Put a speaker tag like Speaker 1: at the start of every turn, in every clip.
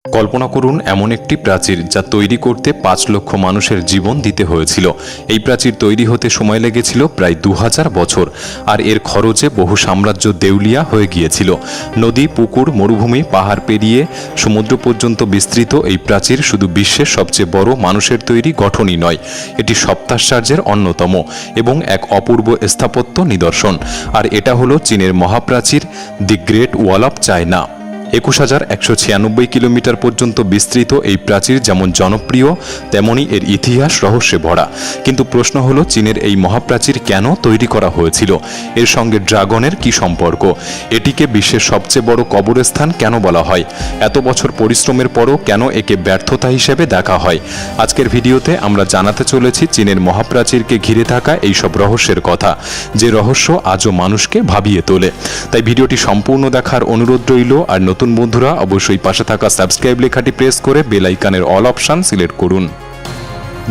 Speaker 1: কল্পনা করুন এমন একটি প্রাচীর যা তৈরি করতে ৫ লক্ষ মানুষের জীবন দিতে হয়েছিল। এই প্রাচীর তৈরি হতে সময় লেগেছিল প্রায় ২০০০ বছর, আর এর খরচে বহু সাম্রাজ্য দেউলিয়া হয়ে গিয়েছিল। নদী, পুকুর, মরুভূমি, পাহাড় পেরিয়ে সমুদ্র পর্যন্ত বিস্তৃত এই প্রাচীর শুধু বিশ্বের সবচেয়ে বড় মানুষের তৈরি গঠনই নয়, এটি সপ্তাশ্চর্যের অন্যতম এবং এক অপূর্ব স্থাপত্য নিদর্শন। আর এটা হলো চীনের মহাপ্রাচীর, the great wall of China. ২১,১৯৬ কিলোমিটার পর্যন্ত বিস্তৃত এই প্রাচীর যেমন জনপ্রিয়, তেমনি এর ইতিহাস রহস্যে ভরা। কিন্তু প্রশ্ন হলো, চীনের এই মহাপ্রাচীর কেন তৈরি করা হয়েছিল? এর সঙ্গে ড্রাগনের কি সম্পর্ক? এটিকে বিশ্বের সবচেয়ে বড় কবরস্থান কেন বলা হয়? এত বছর পরিশ্রমের পরও কেন একে ব্যর্থতা হিসেবে দেখা হয়? আজকের ভিডিওতে আমরা জানাতে চলেছি চীনের মহাপ্রাচীরকে ঘিরে থাকা এইসব রহস্যের কথা, যে রহস্য আজও মানুষকে ভাবিয়ে তোলে। তাই ভিডিওটি সম্পূর্ণ দেখার অনুরোধ রইল। আর নতুন বন্ধুরা অবশ্যই পাশে থাকা সাবস্ক্রাইব লেখাটি প্রেস করে বেল আইকনের অল অপশন সিলেক্ট করুন।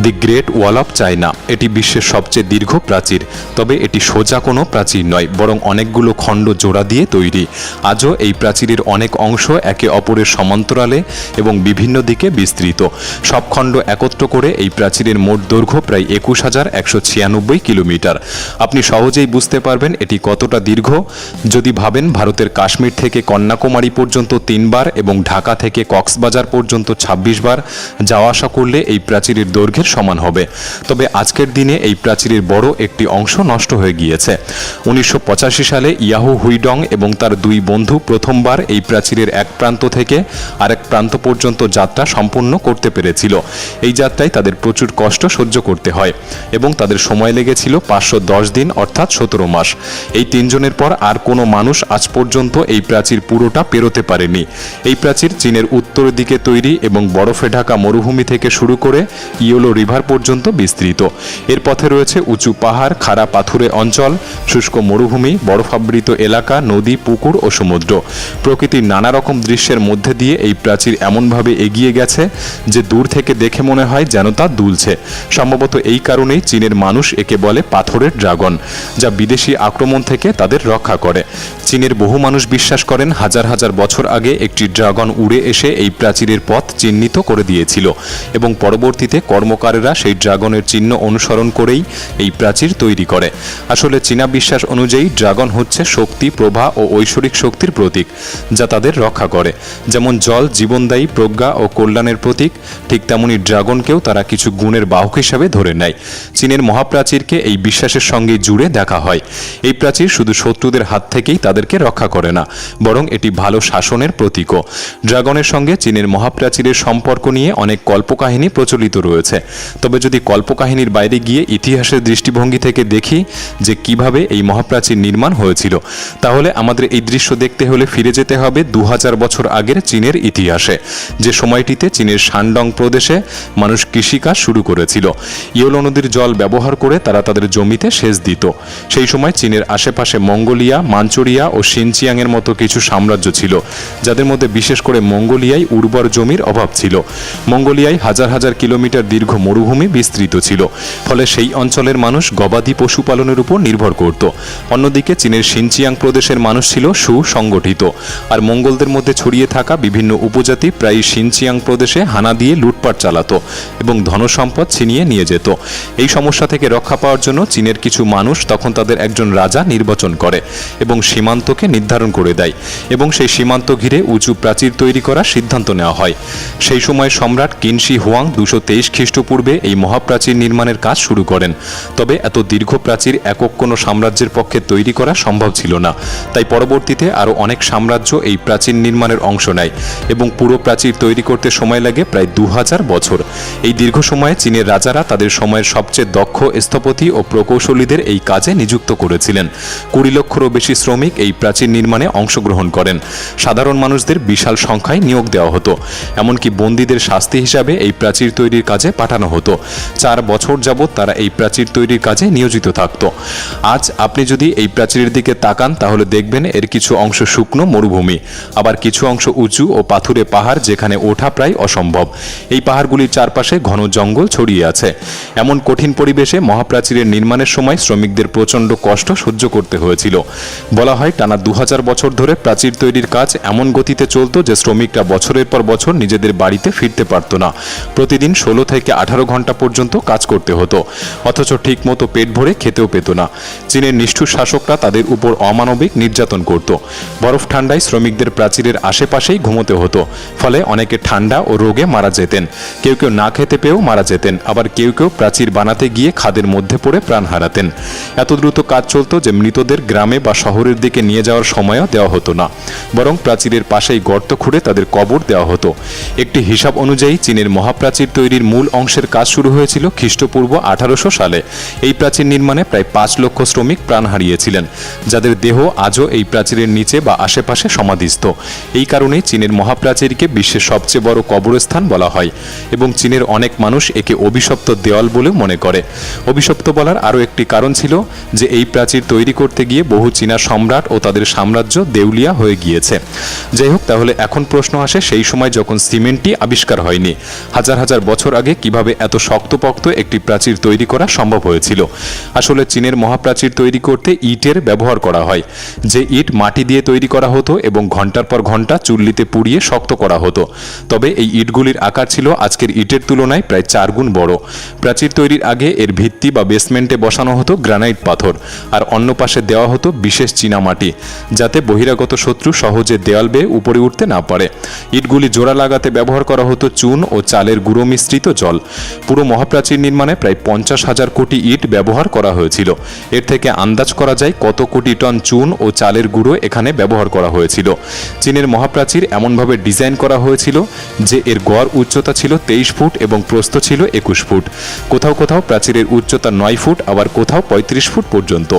Speaker 1: দি গ্রেট ওয়াল অফ চায়না এটি বিশ্বের সবচেয়ে দীর্ঘ প্রাচীর, তবে এটি সোজা কোনো প্রাচীর নয়, বরং অনেকগুলো খণ্ড জোড়া দিয়ে তৈরি। আজও এই প্রাচীরের অনেক অংশ একে অপরের সমান্তরালে এবং বিভিন্ন দিকে বিস্তৃত। সব খণ্ড একত্র করে এই প্রাচীরের মোট দৈর্ঘ্য প্রায় ২১,১৯৬ কিলোমিটার। আপনি সহজেই বুঝতে পারবেন এটি কতটা দীর্ঘ যদি ভাবেন ভারতের কাশ্মীর থেকে কন্যাকুমারী পর্যন্ত ৩ বার এবং ঢাকা থেকে কক্সবাজার পর্যন্ত ২৬ বার যাওয়া আসা করলে এই প্রাচীরের দৈর্ঘ্যের সমান হবে। তবে আজকের দিনে এই প্রাচীরের বড় একটি অংশ নষ্ট হয়ে গিয়েছে। ১৯৮৫ সালে ইয়াহু হুইডং এবং তার ২ বন্ধু প্রথমবার এই প্রাচীরের এক প্রান্ত থেকে আরেক প্রান্ত পর্যন্ত যাত্রা সম্পূর্ণ করতে পেরেছিল। এই যাত্রায় তাদের প্রচুর কষ্ট সহ্য করতে হয় এবং তাদের সময় লেগেছিল ৫১০ দিন, অর্থাৎ ১৭ মাস। এই ৩ জনের পর আর কোনো মানুষ আজ পর্যন্ত এই প্রাচীর পুরোটা পেরোতে পারেনি। এই প্রাচীর চীনের উত্তর দিকে তৈরি এবং বরফে ঢাকা মরুভূমি থেকে শুরু করে ইয়েলো রিভার পর্যন্ত বিস্তৃত। এর পথে রয়েছে উঁচু পাহাড়, খাড়া পাথুরে অঞ্চল, শুষ্ক মরুভূমি, বরফাবৃত এলাকা, নদী, পুকুর ও সমুদ্র। প্রকৃতির নানা রকম দৃশ্যের মধ্যে দিয়ে এই প্রাচীর এমনভাবে এগিয়ে গেছে যে দূর থেকে দেখে মনে হয় যেন তা দুলছে। সম্ভবত এই কারণেই চীনের মানুষ একে বলে পাথরের ড্রাগন, যা বিদেশি আক্রমণ থেকে তাদের রক্ষা করে। চীনের বহু মানুষ বিশ্বাস করেন হাজার হাজার বছর আগে একটি ড্রাগন উড়ে এসে এই প্রাচীরের পথ চিহ্নিত করে দিয়েছিল এবং পরবর্তীতে কর্মকারেরা সেই ড্রাগনের চিহ্ন অনুসরণ করেই এই প্রাচীর তৈরি করে। আসলে চীনা বিশ্বাস অনুযায়ী ড্রাগন হচ্ছে শক্তি, প্রভা ও ঐশ্বরিক শক্তির প্রতীক, যা তাদের রক্ষা করে। যেমন জল জীবনদায়ী, প্রজ্ঞা ও কল্যাণের প্রতীক, ঠিক তেমনি ড্রাগনকেও তারা কিছু গুণের বাহক হিসাবে ধরে নেয়। চীনের মহাপ্রাচীরকে এই বিশ্বাসের সঙ্গে জুড়ে দেখা হয়। এই প্রাচীর শুধু শত্রুদের হাত থেকেই তাদেরকে রক্ষা করে না, বরং এটি ভালো শাসনের প্রতীকও। ড্রাগনের সঙ্গে চীনের মহাপ্রাচীরের সম্পর্ক নিয়ে অনেক কল্পকাহিনী প্রচলিত রয়েছে। তবে যদি কল্পকাহিনীর বাইরে গিয়ে ইতিহাসের দৃষ্টিভঙ্গি থেকে দেখি যে কিভাবে এই মহাপ্রাচীর নির্মাণ হয়েছিল, তাহলে আমাদের এই দৃশ্য দেখতে হলে ফিরে যেতে হবে ২০০০ বছর আগের চীনের ইতিহাসে, যে সময়টিতে চীনের শানডং প্রদেশে মানুষ কৃষিকাজ শুরু করেছিল। ইয়েলো নদীর জল ব্যবহার করে তারা তাদের জমিতে সেচ দিত। সেই সময় চীনের আশেপাশে মঙ্গোলিয়া, মাঞ্চুরিয়া ও শিনচিয়াংয়ের মতো কিছু সাম্রাজ্য ছিল, যাদের মধ্যে বিশেষ করে মঙ্গোলিয়ায় উর্বর জমির অভাব ছিল। মঙ্গোলিয়ায় হাজার হাজার কিলোমিটার দীর্ঘ মরুভূমি বিস্তৃত ছিল, ফলে সেই অঞ্চলের মানুষ গবাদি পশুপালনের উপর নির্ভর করত। অন্যদিকে চীনের শিনচিয়াং প্রদেশের মানুষ ছিল সুসংগঠিত, আর মঙ্গলদের মধ্যে ছড়িয়ে থাকা বিভিন্ন উপজাতি প্রায় শিনচিয়াং প্রদেশে হানা দিয়ে লুটপাট চালাতো এবং ধনসম্পদ ছিনিয়ে নিয়ে যেত। এই সমস্যা থেকে রক্ষা পাওয়ার জন্য চীনের কিছু মানুষ তখন তাদের একজন রাজা নির্বাচন করে এবং সীমান্তকে নির্ধারণ করে দেয়, এবং সেই সীমান্ত ঘিরে উঁচু প্রাচীর তৈরি করার সিদ্ধান্ত নেওয়া হয়। সেই সময় সম্রাট কিনশি হুয়াং ২২৩ খ্রিস্টপূর্বে এই মহাপ্রাচীর নির্মাণের কাজ শুরু করেন। তবে এত দীর্ঘ প্রাচীর একক কোনো সাম্রাজ্যের পক্ষে তৈরি করা সম্ভব ছিল না। তাই পরবর্তীতে আরও অনেক সাম্রাজ্য এই প্রাচীর নির্মাণের অংশ নেয় এবং পুরো প্রাচীর তৈরি করতে সময় লাগে প্রায় ২০০০ বছর। এই দীর্ঘ সময়ে চীনের রাজারা তাদের সময়ের সবচেয়ে দক্ষ স্থপতি ও প্রকৌশলীদের এই কাজে নিযুক্ত করেছিলেন। ২০ লক্ষেরও বেশি শ্রমিক এই প্রাচীর নির্মাণে অংশগ্রহণ করেন। সাধারণ মানুষদের বিশাল সংখ্যায় নিয়োগ দেওয়া হতো, এমনকি বন্দীদের শাস্তি হিসাবে এই প্রাচীর তৈরির কাজে পাঠানো খাটানো হতো। 4 বছর যাবৎ তারা এই প্রাচীর তৈরির কাজে নিয়োজিত থাকত। আজ আপনি যদি এই প্রাচীরের দিকে তাকান তাহলে দেখবেন এর কিছু অংশ শুকনো মরুভূমি, আবার কিছু অংশ উঁচু ও পাথুরে পাহাড়, যেখানে ওঠা প্রায় অসম্ভব। এই পাহাড়গুলির চারপাশে ঘন জঙ্গল ছড়িয়ে আছে। এমন কঠিন পরিবেশে মহাপ্রাচীরের নির্মাণের সময় শ্রমিকদের প্রচণ্ড কষ্ট সহ্য করতে হয়েছিল। বলা হয় টানা 2000 বছর ধরে প্রাচীর তৈরির কাজ এমন গতিতে চলত যে শ্রমিকরা বছরের পর বছর নিজেদের বাড়িতে ফিরতে পারত না। প্রতিদিন 16 থেকে 18 ঘন্টা পর্যন্ত কাজ করতে হতো, অথচ ঠিকমতো পেট ভরে খেতেও পেত না। চীনের নিষ্ঠুর শাসকরা তাদের উপর অমানবিক নির্যাতন করত। বরফ ঠান্ডায় শ্রমিকদের প্রাচীরের আশেপাশেই ঘুমোতে হতো, ফলে অনেকে ঠান্ডা ও রোগে মারা যেতেন। কেউ কেউ না খেতে পেয়েও মারা যেতেন, আবার কেউ কেউ প্রাচীর বানাতে গিয়ে খাদের মধ্যে পড়ে প্রাণ হারাতেন। এত দ্রুত কাজ চলত যে মৃতদের গ্রামে বা শহরের দিকে নিয়ে যাওয়ার সময়ও দেওয়া হতো না, বরং প্রাচীরের পাশেই গর্ত খুঁড়ে তাদের কবর দেওয়া হতো। একটি হিসাব অনুযায়ী চীনের মহাপ্রাচীর তৈরির মূল অংশের কাজ শুরু হয়েছিল খ্রিস্টপূর্ব 1800 সালে। এই প্রাচীর নির্মাণে প্রায় 5 লক্ষ শ্রমিক প্রাণ হারিয়েছিলেন, যাদের দেহ আজও এই প্রাচীরের নিচে বা আশেপাশে সমাধিস্থ। এই কারণেই চীনের মহাপ্রাচীরকে বিশ্বের সবচেয়ে বড় কবরস্থান বলা হয়, এবং চীনের অনেক মানুষ একে অভিশপ্ত দেওয়াল বলেও মনে করে। অভিশপ্ত বলার আরও একটি কারণ ছিল যে এই প্রাচীর তৈরি করতে গিয়ে বহু চীনা সম্রাট ও তাদের সাম্রাজ্য দেউলিয়া হয়ে গিয়েছে। যাই হোক, তাহলে এখন প্রশ্ন আসে, সেই সময় যখন সিমেন্টই আবিষ্কার হয়নি, হাজার হাজার বছর আগে কিভাবে এত শক্তপোক্ত একটি প্রাচীর তৈরি করা সম্ভব হয়েছিল? আসলে চীনের মহাপ্রাচীর তৈরি করতে ইটের ব্যবহার করা হয়, যে ইট মাটি দিয়ে তৈরি করা হতো এবং ঘন্টার পর ঘন্টা চুল্লিতে পুড়িয়ে শক্ত করা হতো। তবে এই ইটগুলির আকার ছিল আজকের ইটের তুলনায় প্রায় 4 গুণ বড়। প্রাচীর তৈরির আগে এর ভিত্তি বা বেসমেন্টে বসানো হতো গ্রানাইট পাথর, আর অন্য পাশে দেওয়া হতো বিশেষ চীনামাটি, যাতে বহিরাগত শত্রু সহজে দেয়াল বেয়ে উপরে উঠতে না পারে। ইটগুলি জোড়া লাগাতে ব্যবহার করা হতো চুন ও চালের গুঁড়ো মিশ্রিত জল। পুরো মহাপ্রাচীর নির্মাণে প্রায় 50,000 কোটি ইট ব্যবহার করা হয়েছিল। এর থেকে আন্দাজ করা যায় কত কোটি টন চুন ও চালের গুঁড়ো এখানে ব্যবহার করা হয়েছিল। চীনের মহাপ্রাচীর এমনভাবে ডিজাইন করা হয়েছিল যে এর গড় উচ্চতা ছিল 23 ফুট এবং প্রস্থ ছিল 21 ফুট। কোথাও কোথাও প্রাচীরের উচ্চতা 9 ফুট, আবার কোথাও 35 ফুট পর্যন্ত।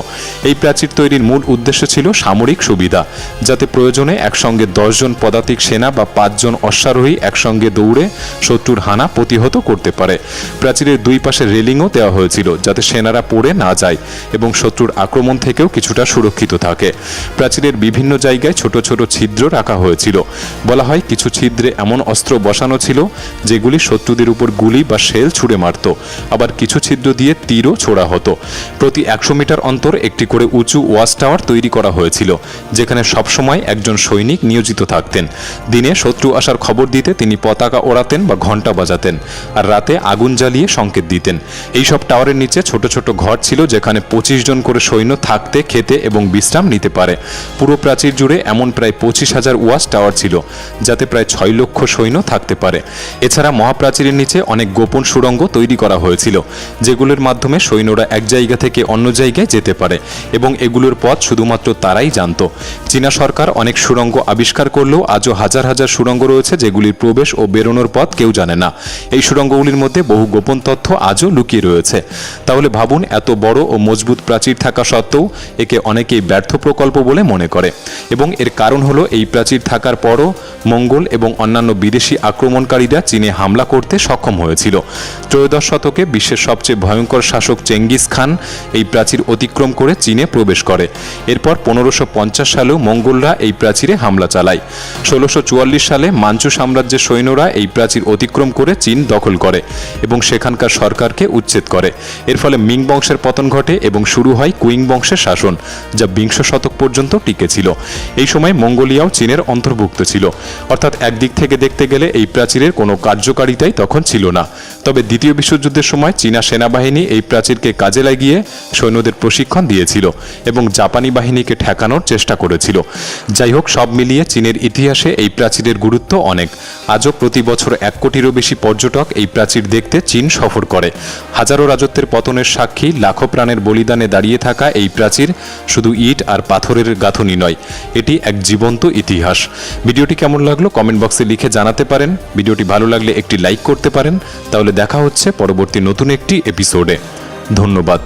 Speaker 1: এই প্রাচীর তৈরির মূল উদ্দেশ্য ছিল সামরিক সুবিধা, যাতে প্রয়োজনে একসঙ্গে 10 জন পদাতিক সেনা বা 5 জন অশ্বারোহী একসঙ্গে দৌড়ে শত্রুর হানা প্রতিহত করতে পারে। প্রাচীরের দুই পাশে রেলিংও দেওয়া হয়েছিল, যাতে সেনারা পড়ে না যায় এবং শত্রুর আক্রমণ থেকেও কিছুটা সুরক্ষিত থাকে। প্রাচীরের বিভিন্ন জায়গায় ছোট ছোট ছিদ্র রাখা হয়েছিল। বলা হয় কিছু ছিদ্রে এমন অস্ত্র বসানো ছিল যেগুলি শত্রুদের উপর গুলি বা শেল ছুড়ে মারত, আবার কিছু ছিদ্র দিয়ে তীরও ছোড়া হতো। প্রতি 100 মিটার অন্তর একটি করে উঁচু ওয়াচ টাওয়ার তৈরি করা হয়েছিল, যেখানে সবসময় একজন সৈনিক নিয়োজিত থাকতেন। দিনে শত্রু আসার খবর দিতে তিনি পতাকা ওড়াতেন বা ঘণ্টা বাজাতেন, আর রাতে আগুন জ্বালিয়ে সংকেত দিতেন। এই সব টাওয়ারের নিচে ছোট ছোট ঘর ছিল, যেখানে 25 জন করে সৈন্য থাকতে, খেতে এবং বিশ্রাম নিতে পারে। পুরো প্রাচীর জুড়ে এমন প্রায় 25,000 ওয়াচ টাওয়ার ছিল, যাতে প্রায় 6 লক্ষ সৈন্য থাকতে পারে। এছাড়া মহাপ্রাচীরের নিচে অনেক গোপন সুড়ঙ্গ তৈরি করা হয়েছিল, যেগুলোর মাধ্যমে সৈন্যরা এক জায়গা থেকে অন্য জায়গায় যেতে পারে, এবং এগুলোর পথ শুধুমাত্র তারাই জানত। চীনা সরকার অনেক সুড়ঙ্গ আবিষ্কার করলেও আজও হাজার হাজার সুড়ঙ্গ রয়েছে, যেগুলির প্রবেশ ও বেরোনোর পথ কেউ জানে না। এই সুড়ঙ্গগুলির মধ্যে বহু গোপন তথ্য আজও লুকিয়ে রয়েছে। তাহলে ভাবুন, এত বড় ও মজবুত প্রাচীর থাকা সত্ত্বেও একে অনেকেই ব্যর্থ প্রকল্প বলে মনে করে, এবং এর কারণ হলো এই প্রাচীর থাকার পরও মঙ্গল এবং অন্যান্য বিদেশি আক্রমণকারীরা চীনে হামলা করতে সক্ষম হয়েছিল। ত্রয়োদশ শতকে বিশ্বের সবচেয়ে ভয়ঙ্কর শাসক চেঙ্গিস খান এই প্রাচীর অতিক্রম করে চীনে প্রবেশ করে। এরপর 1550 সালেও মঙ্গলরা এই প্রাচীরে হামলা চালায়। 1644 সালে মাঞ্চু সাম্রাজ্যের সৈন্যরা এই প্রাচীর অতিক্রম করে চীন দখল করে এবং সেখানকার সরকারকে উচ্ছেদ করে। এর ফলে মিং বংশের পতন ঘটে এবং শুরু হয় কুইং বংশের শাসন, যা 20 শতক পর্যন্ত টিকেছিল। এই সময় মঙ্গোলিয়াও চীনের অন্তর্ভুক্ত ছিল। অর্থাৎ একদিক থেকে দেখতে গেলে এই প্রাচীরের কোনো কার্যকারিতাই তখন ছিল না। তবে দ্বিতীয় বিশ্বযুদ্ধের সময় চীনা সেনাবাহিনী এই প্রাচীরকে কাজে লাগিয়ে সৈন্যদের প্রশিক্ষণ দিয়েছিল এবং জাপানি বাহিনীকে ঠেকানোর চেষ্টা করেছিল। যাই হোক, সব মিলিয়ে চীনের ইতিহাসে এই প্রাচীরের গুরুত্ব অনেক। আজও প্রতি বছর 1 কোটিরও বেশি পর্যটক এই প্রাচীর দেখতে চীন সফর করে। হাজারো রাজত্বের পতনের সাক্ষী, লাখো প্রাণের বলিদানে দাঁড়িয়ে থাকা এই প্রাচীর শুধু ইট আর পাথরের গাঁথনি নয়, এটি এক জীবন্ত ইতিহাস। ভিডিওটি কেমন লাগলো কমেন্ট বক্সে লিখে জানাতে পারেন। ভিডিওটি ভালো লাগলে একটি লাইক করতে পারেন। তাহলে দেখা হচ্ছে পরবর্তী নতুন একটি এপিসোডে। ধন্যবাদ।